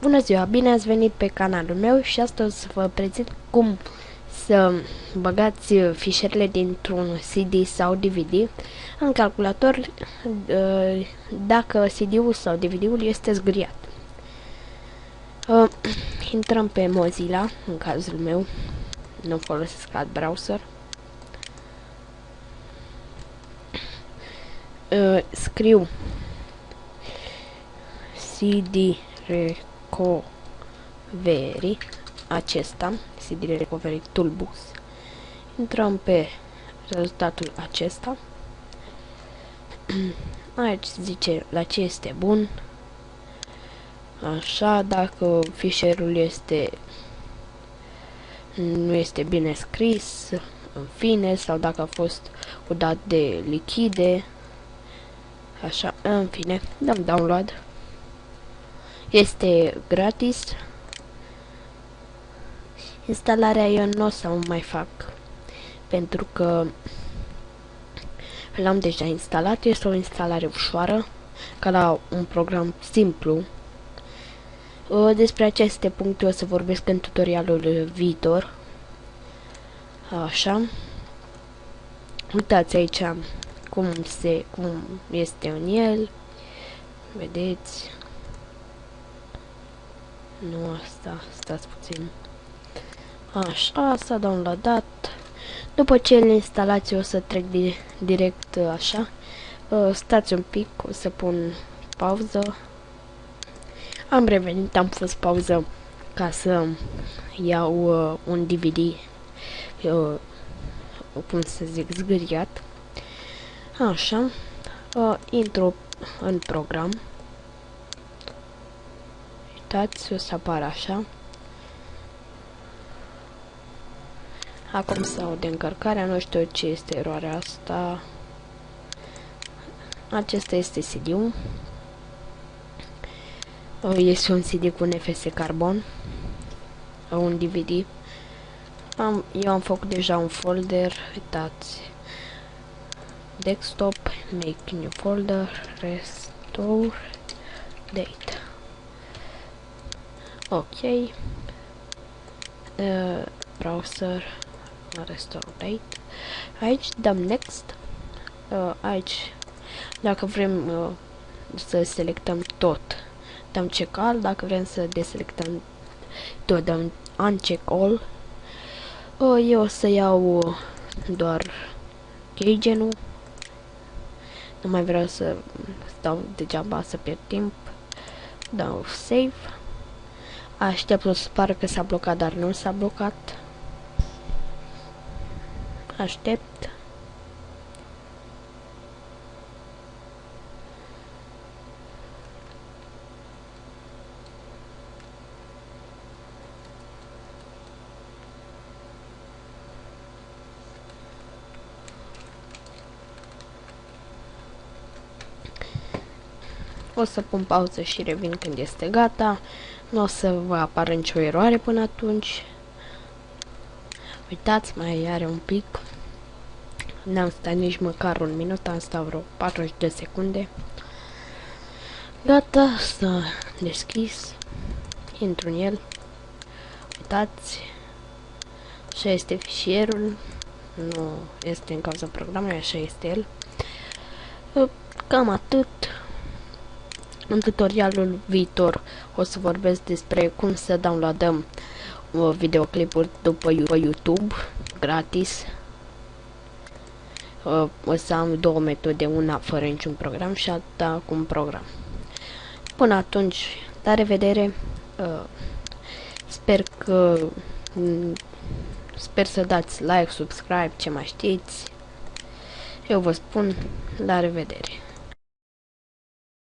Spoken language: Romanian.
Bună ziua, bine ați venit pe canalul meu și astăzi o să vă prezint cum să băgați fișierele dintr-un CD sau DVD în calculator dacă CD-ul sau DVD-ul este zgâriat. Intrăm pe Mozilla, în cazul meu, nu folosesc alt browser. Scriu CD Recovery, acesta, CD Recovery Toolbox. Intrăm pe rezultatul acesta. Aici zice la ce este bun. Așa, dacă fișierul nu este bine scris, în fine, sau dacă a fost udat de lichide. Așa, în fine, dăm download. Este gratis. Instalarea eu nu o să o mai fac, pentru că l-am deja instalat. Este o instalare ușoară, ca la un program simplu. Despre aceste puncte o să vorbesc în tutorialul viitor. Așa. Uitați aici cum este în el. Vedeți? Nu asta, stați puțin. Așa, s-a downloadat. După ce îl instalați, o să trec direct așa. Stați un pic, o să pun pauză. Am revenit, am fost pauză ca să iau un DVD, cum să zic, zgâriat. Așa, intru în program. Uitați, o să apară așa. Acum se aude încărcarea, nu știu ce este eroarea asta. Acesta este CD-ul. Este un CD cu NFC carbon. Un DVD. Eu am făcut deja un folder. Uitați. Desktop. Make new folder. Restore. Date. Ok. Browser. Restore date. Aici dăm next. Aici, dacă vrem să selectăm tot, dăm check all. Dacă vrem să deselectăm tot, dăm uncheck all. Eu o să iau doar keygen-ul. Nu mai vreau să stau degeaba să pierd timp. Dau save. Aștept să pară că s-a blocat, dar nu s-a blocat. Aștept. O să pun pauză și revin când este gata. Nu o să vă apară nicio eroare până atunci. Uitați, mai are un pic. N-am stat nici măcar un minut, am stat vreo 40 de secunde. Gata, s-a deschis. Intru în el. Uitați. Așa este fișierul. Nu este în cauza programului, așa este el. Cam atât. În tutorialul viitor o să vorbesc despre cum să downloadăm videoclipuri după YouTube gratis. O să am două metode, una fără niciun program și alta cu un program. Până atunci, la revedere. Sper să dați like, subscribe, ce mai știți. Eu vă spun la revedere.